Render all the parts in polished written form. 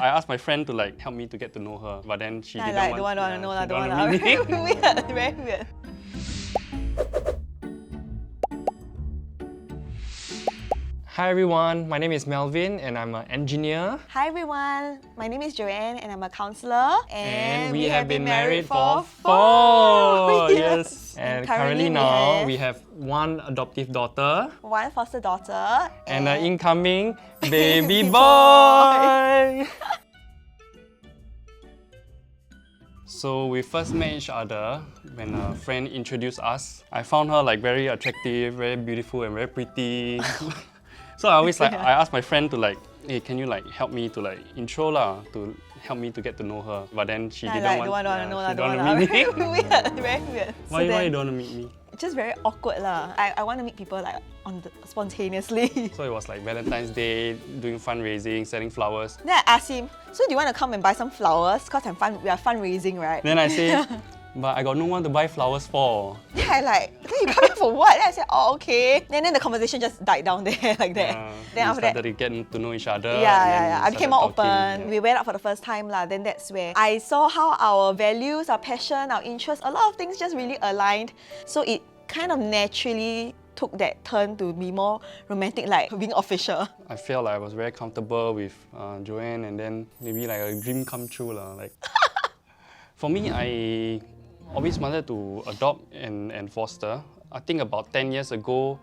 I asked my friend to like help me to get to know her, but then she didn't like, want. don't want to know. Very Weird, very weird. Hi everyone, my name is Melvin and I'm an engineer. Hi everyone, my name is Joanne and I'm a counsellor. And we have been married for 4 Yes. And currently now we have one adoptive daughter one foster daughter and an incoming baby boy. So we first met each other when a friend introduced us. I found her like very attractive, very beautiful and very pretty. So I always like, I asked my friend to like, hey, can you like help me to like intro lah, to help me to get to know her. But then she didn't don't want to meet me. Very weird. Why you don't want to meet me? It's just very awkward lah. I want to meet people like spontaneously. So it was like Valentine's Day, doing fundraising, selling flowers. Then I asked him, so do you want to come and buy some flowers? Because we are fundraising, right? Then I say, but I got no one to buy flowers for. Yeah, I like, then you come here for what? Then I said, oh, okay. Then the conversation just died down there like that. Then we after that, started getting to know each other. Yeah. I became more open. Yeah. We went out for the first time lah. Then that's where I saw how our values, our passion, our interests, a lot of things just really aligned. So it kind of naturally took that turn to be more romantic, like being official. I felt like I was very comfortable with Joanne, and then maybe like a dream come true lah. Like, for me, I always wanted to adopt and foster. I think about 10 years ago,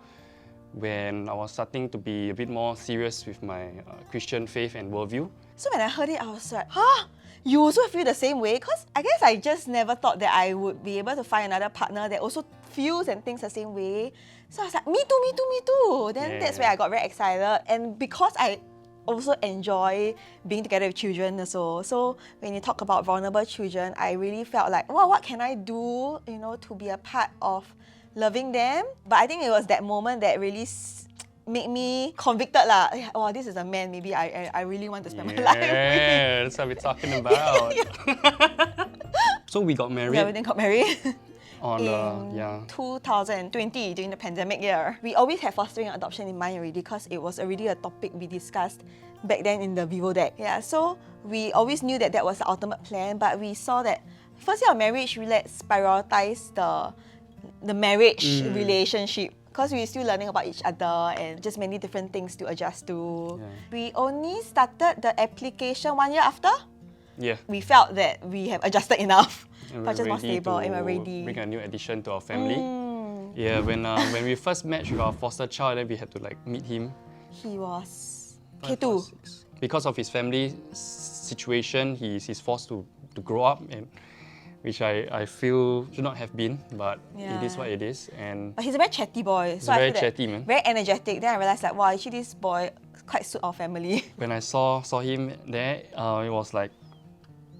when I was starting to be a bit more serious with my Christian faith and worldview. So when I heard it, I was like, huh? You also feel the same way? Because I guess I just never thought that I would be able to find another partner that also feels and thinks the same way. So I was like, me too. Then that's where I got very excited. And because I also enjoy being together with children also. So when you talk about vulnerable children, I really felt like, wow, what can I do, to be a part of loving them? But I think it was that moment that really made me convicted lah. Wow, this is a man maybe I really want to spend my life with. Yeah, that's what we're talking about. So we got married. Yeah, we then got married. In 2020, during the pandemic year. We always had fostering and adoption in mind already because it was already a topic we discussed back then in the Vivo deck. Yeah, so we always knew that was the ultimate plan, but we saw that first year of marriage, let's prioritize the marriage relationship, because we're still learning about each other and just many different things to adjust to. Yeah. We only started the application 1 year after. Yeah. We felt that we have adjusted enough, but just more stable, and we're ready. Bring a new addition to our family. Yeah, when we first met with our foster child, then we had to like meet him. He was K2. Because of his family situation, he's forced to grow up, and which I feel should not have been, but it is what it is. But he's a very chatty boy. So very chatty, man. Very energetic. Then I realized like, wow, actually this boy quite suit our family. When I saw him there, it was like,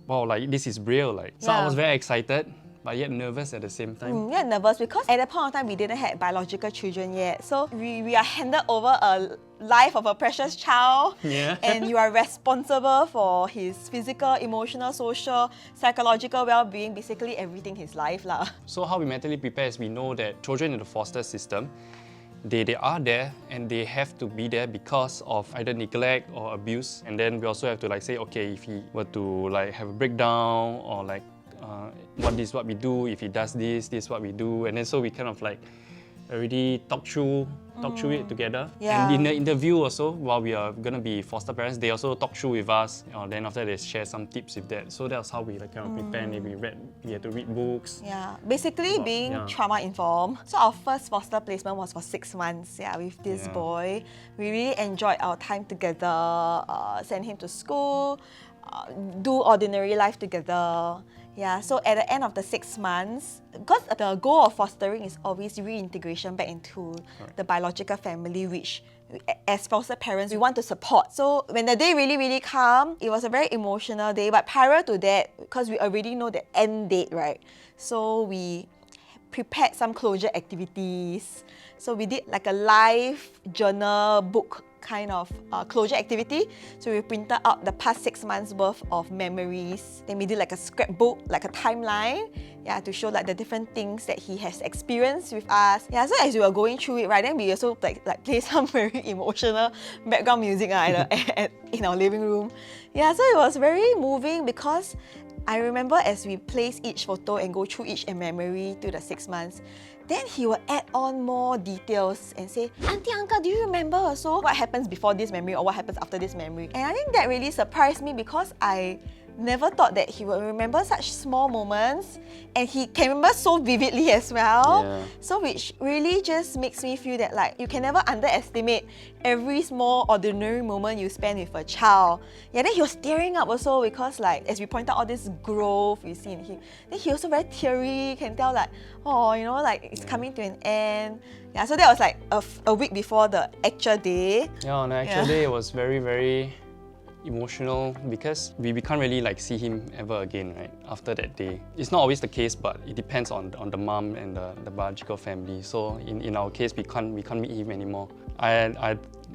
wow, like this is real. Like, so I was very excited, but yet nervous at the same time. Yeah, nervous because at that point of time we didn't have biological children yet. So we are handed over a life of a precious child. Yeah. And you are responsible for his physical, emotional, social, psychological well-being, basically everything in his life lah. So how we mentally prepare is we know that children in the foster system, they are there and they have to be there because of either neglect or abuse. And then we also have to like say, okay, if he were to like have a breakdown or like what is what we do, if he does this is what we do. And then so we kind of like already talk through it together. Yeah. And in the interview also, while we are gonna be foster parents, they also talk through with us. Then after they share some tips with that. So that's how we like kind of prepare. And we had to read books. Yeah, basically being trauma informed. So our first foster placement was for 6 months. Yeah, with this boy, we really enjoyed our time together. Send him to school, do ordinary life together. Yeah, so at the end of the 6 months, because the goal of fostering is always reintegration back into the biological family, which as foster parents, we want to support. So when the day really come, it was a very emotional day. But prior to that, because we already know the end date, right? So we prepared some closure activities. So we did like a live journal book kind of closure activity. So we printed out the past 6 months worth of memories. Then we did like a scrapbook, like a timeline, yeah, to show like the different things that he has experienced with us. Yeah, so as we were going through it, right, then we also like play some very emotional background music in our living room. Yeah, so it was very moving because I remember as we place each photo and go through each memory to the 6 months, then he will add on more details and say, Auntie, Uncle, do you remember also what happens before this memory or what happens after this memory? And I think that really surprised me because I never thought that he would remember such small moments, and he can remember so vividly as well. Yeah. So which really just makes me feel that like you can never underestimate every small ordinary moment you spend with a child. Yeah, then he was tearing up also because like as we point out all this growth we see in him, then he also very teary, can tell like, oh, you know, like it's coming to an end. Yeah, so that was like a week before the actual day. Yeah, on the actual day it was very, very emotional because we can't really like see him ever again, right? After that day. It's not always the case, but it depends on the mom and the biological family. So in our case, we can't meet him anymore. I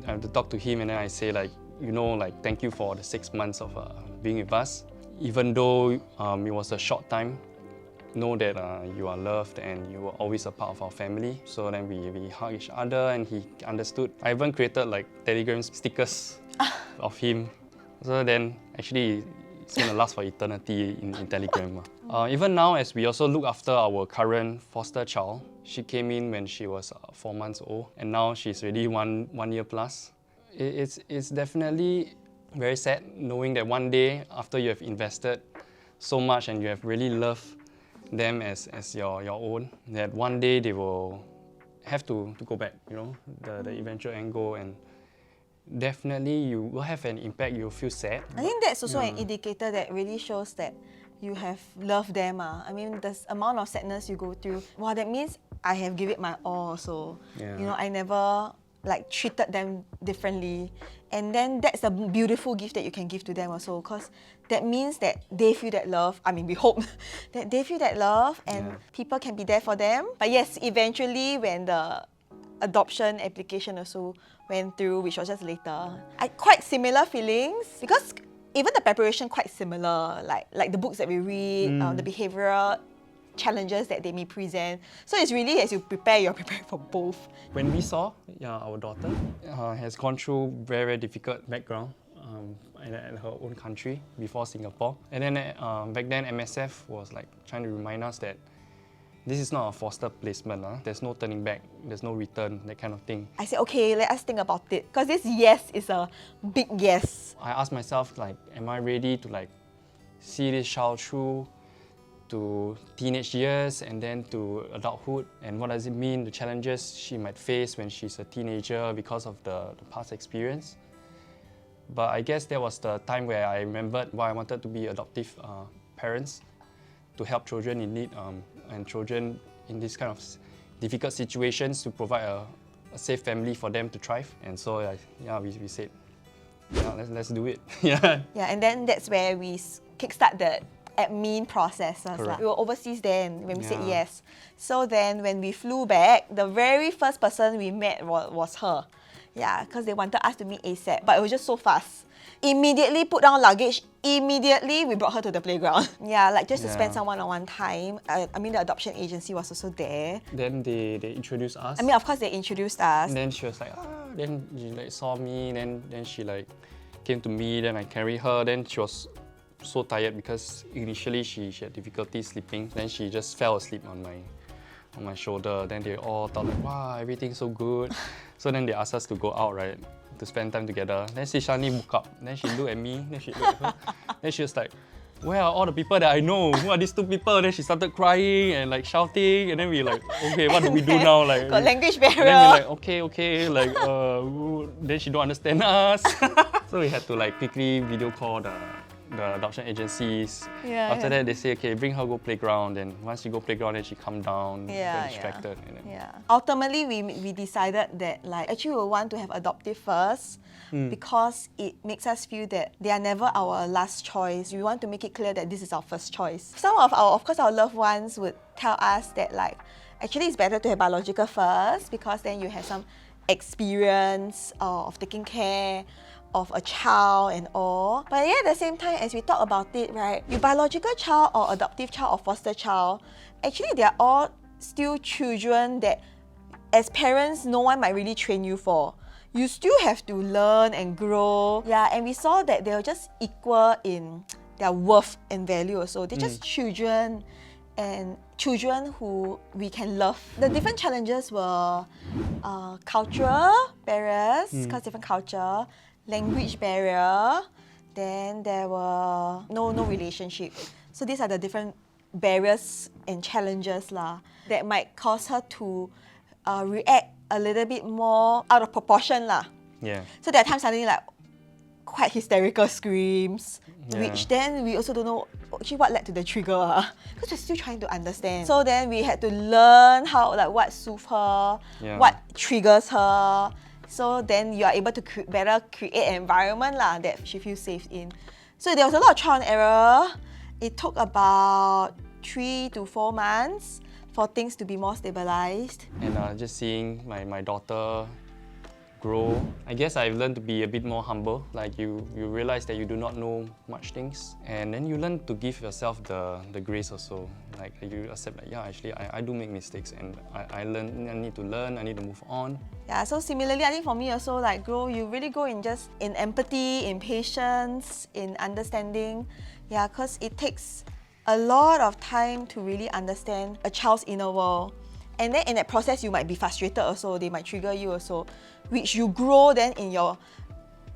have to talk to him and then I say like, you know, like thank you for the 6 months of being with us. Even though it was a short time, know that you are loved and you are always a part of our family. So then we hug each other and he understood. I even created like Telegram stickers of him. So then, actually, it's gonna last for eternity in Telegram. Even now, as we also look after our current foster child, she came in when she was 4 months old, and now she's already one year plus. It's definitely very sad knowing that one day, after you have invested so much and you have really loved them as your own, that one day they will have to go back, you know, the eventual end goal. And definitely you will have an impact, you'll feel sad. I think that's also an indicator that really shows that you have loved them. I mean, the amount of sadness you go through, well, that means I have given it my all also. Yeah. You know, I never like treated them differently. And then that's a beautiful gift that you can give to them also, because that means that they feel that love. I mean, we hope that they feel that love and people can be there for them. But yes, eventually when the adoption application also went through, which was just later, quite similar feelings because even the preparation quite similar, like the books that we read, the behavioral challenges that they may present. So it's really as you prepare, you're preparing for both. When we saw our daughter has gone through very, very difficult background in her own country before Singapore. And then back then MSF was like trying to remind us that this is not a foster placement. There's no turning back, there's no return, that kind of thing. I said, okay, let us think about it. Because this yes is a big yes. I asked myself, like, am I ready to like see this child through to teenage years and then to adulthood? And what does it mean, the challenges she might face when she's a teenager because of the past experience? But I guess that was the time where I remembered why I wanted to be adoptive parents, to help children in need and children in this kind of difficult situations, to provide a safe family for them to thrive. And so we said, let's do it. Yeah, and then that's where we kickstart the admin process. We were overseas then when we said yes. So then when we flew back, the very first person we met was her. Yeah, because they wanted us to meet ASAP, but it was just so fast. Immediately put down luggage, immediately we brought her to the playground. Yeah, like just to spend some one-on-one time. I mean, the adoption agency was also there. Then they introduced us. I mean, of course they introduced us. And then she was like, then she like saw me, then she like came to me, then I carried her. Then she was so tired because initially she had difficulty sleeping. Then she just fell asleep on my shoulder. Then they all thought like, wow, everything's so good. So then they asked us to go out, right, to spend time together. Then she suddenly woke up. Then she looked at me. Then she looked at her. Then she was like, where are all the people that I know? Who are these two people? Then she started crying and like shouting. And then we like, okay, what do we do now? Like, got language barrier. Then we like, okay, like, then she don't understand us. So we had to like quickly video call the adoption agencies. After that, they say, okay, bring her go playground. Then once she go playground, then she calm down, get distracted. Ultimately, we decided that like actually we want to have adoptive first because it makes us feel that they are never our last choice. We want to make it clear that this is our first choice. Some of our loved ones would tell us that like actually it's better to have biological first because then you have some experience of taking care of a child and all. But yeah, at the same time, as we talk about it, right, your biological child or adoptive child or foster child, actually they are all still children that as parents, no one might really train you for. You still have to learn and grow. Yeah, and we saw that they were just equal in their worth and value also. They're just children, and children who we can love. The different challenges were cultural barriers, because different culture, language barrier, then there were no relationship. So these are the different barriers and challenges that might cause her to react a little bit more out of proportion Yeah. So there are times suddenly like quite hysterical screams, which then we also don't know actually what led to the trigger, because we're still trying to understand. So then we had to learn how, like, what soothes her, what triggers her. So then you are able to better create an environment that she feels safe in. So there was a lot of trial and error. It took about 3 to 4 months for things to be more stabilized. And just seeing my daughter grow, I guess I've learned to be a bit more humble. Like you realize that you do not know much things, and then you learn to give yourself the grace also. Like you accept that, yeah, actually I do make mistakes, and I need to learn, I need to move on. Yeah, so similarly, I think for me also, like, you really grow in just in empathy, in patience, in understanding. Yeah, because it takes a lot of time to really understand a child's inner world. And then in that process, you might be frustrated also, they might trigger you also, which you grow then in your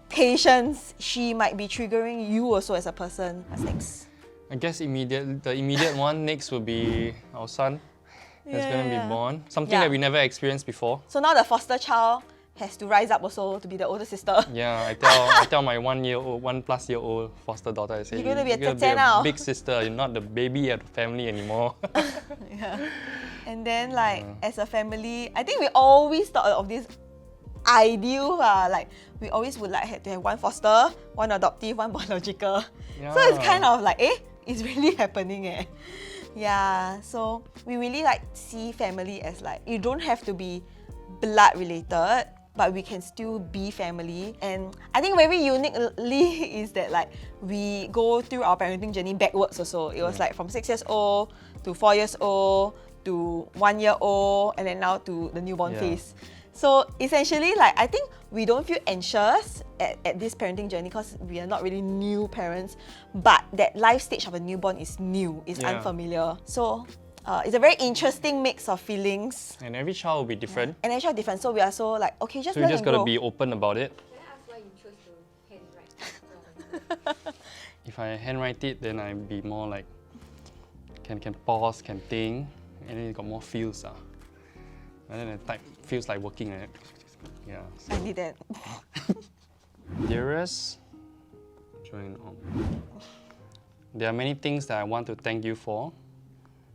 patience. She might be triggering you also as a person. What's next? I guess the immediate one next will be our son that's going to be born. Something that we never experienced before. So now the foster child has to rise up also to be the older sister. Yeah, I tell my 1+ year old foster daughter, I say, you're going to be a now. big sister, you're not the baby at the family anymore. Yeah. And then like as a family, I think we always thought of this ideal, like we always would like to have one foster, one adoptive, one biological. Yeah. So it's kind of like, it's really happening. Yeah, so we really like see family as like, you don't have to be blood related, but we can still be family. And I think very uniquely is that like we go through our parenting journey backwards also. It was like from 6 years old to 4 years old to 1 year old, and then now to the newborn phase. So essentially, like, I think we don't feel anxious at this parenting journey because we are not really new parents, but that life stage of a newborn is new, is unfamiliar. So it's a very interesting mix of feelings. And every child will be different. And every child different, so we are so like, okay, just learn you just and got to grow. be open about it. Can I ask why you chose to handwrite? If I handwrite it, then I'd be more like, can pause, can think, and then it got more feels. And then the type feels like working. Yeah. So. I need that. Dearest Joanne, there are many things that I want to thank you for.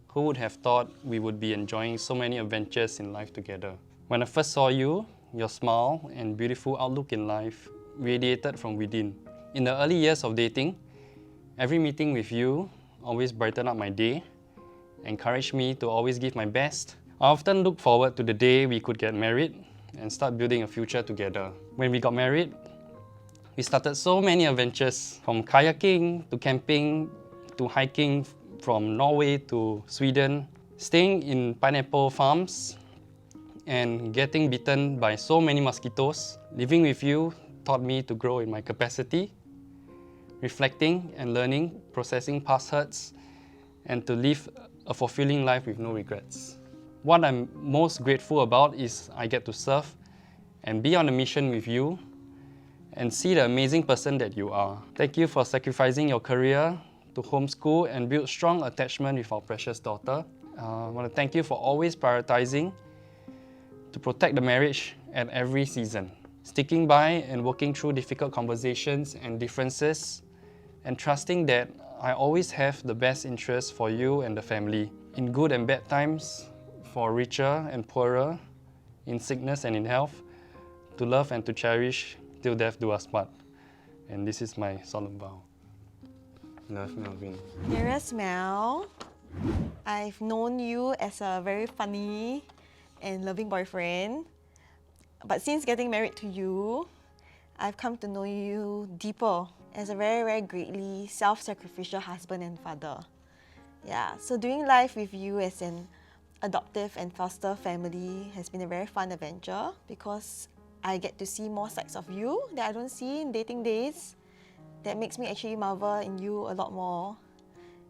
Who would have thought we would be enjoying so many adventures in life together? When I first saw you, your smile and beautiful outlook in life radiated from within. In the early years of dating, every meeting with you always brightened up my day, encouraged me to always give my best. I often look forward to the day we could get married and start building a future together. When we got married, we started so many adventures, from kayaking to camping to hiking from Norway to Sweden, staying in pineapple farms and getting bitten by so many mosquitoes. Living with you taught me to grow in my capacity, reflecting and learning, processing past hurts, and to live a fulfilling life with no regrets. What I'm most grateful about is I get to serve and be on a mission with you and see the amazing person that you are. Thank you for sacrificing your career to homeschool and build strong attachment with our precious daughter. I want to thank you for always prioritizing to protect the marriage at every season, sticking by and working through difficult conversations and differences, and trusting that I always have the best interest for you and the family, in good and bad times, for richer and poorer, in sickness and in health, to love and to cherish till death do us part. And this is my solemn vow. Love, Melvin. Dearest Mel, I've known you as a very funny and loving boyfriend. But since getting married to you, I've come to know you deeper as a very, very greatly self-sacrificial husband and father. Yeah, so doing life with you as an adoptive and foster family has been a very fun adventure because I get to see more sides of you that I don't see in dating days. That makes me actually marvel in you a lot more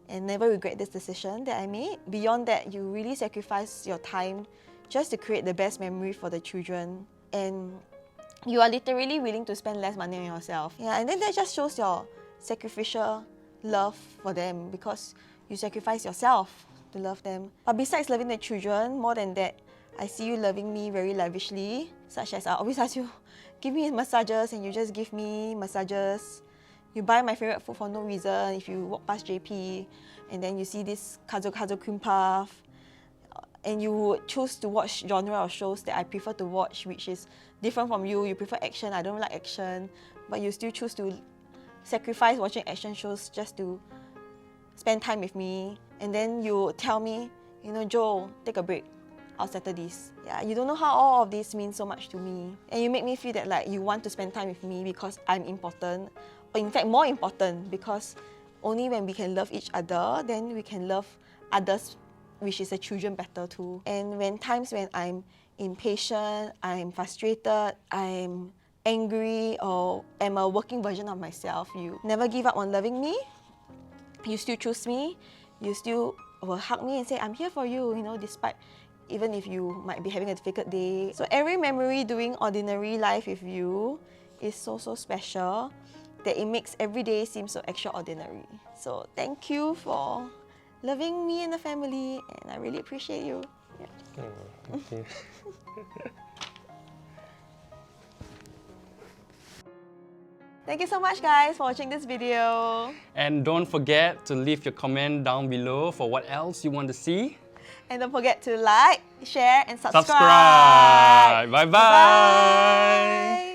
and never regret this decision that I made. Beyond that, you really sacrifice your time just to create the best memory for the children, and you are literally willing to spend less money on yourself. Yeah, and then that just shows your sacrificial love for them because you sacrifice yourself to love them. But besides loving the children, more than that, I see you loving me very lavishly, such as I always ask you, give me massages, and you just give me massages. You buy my favorite food for no reason. If you walk past JP and then you see this Kazo cream puff, and you would choose to watch genre of shows that I prefer to watch, which is different from you. You prefer action, I don't like action, but you still choose to sacrifice watching action shows just to spend time with me. And then you tell me, you know, Joel, take a break. I'll settle this. Yeah, you don't know how all of this means so much to me. And you make me feel that like you want to spend time with me because I'm important. Or in fact, more important, because only when we can love each other, then we can love others, which is the children, better too. And when times when I'm impatient, I'm frustrated, I'm angry, or am a working version of myself, you never give up on loving me. You still choose me. You still will hug me and say, I'm here for you, you know, despite even if you might be having a difficult day. So every memory doing ordinary life with you is so, so special that it makes every day seem so extraordinary. So thank you for loving me and the family, and I really appreciate you. Yeah. Oh, thank you. Thank you so much, guys, for watching this video. And don't forget to leave your comment down below for what else you want to see. And don't forget to like, share, and subscribe. Subscribe. Bye-bye. Bye.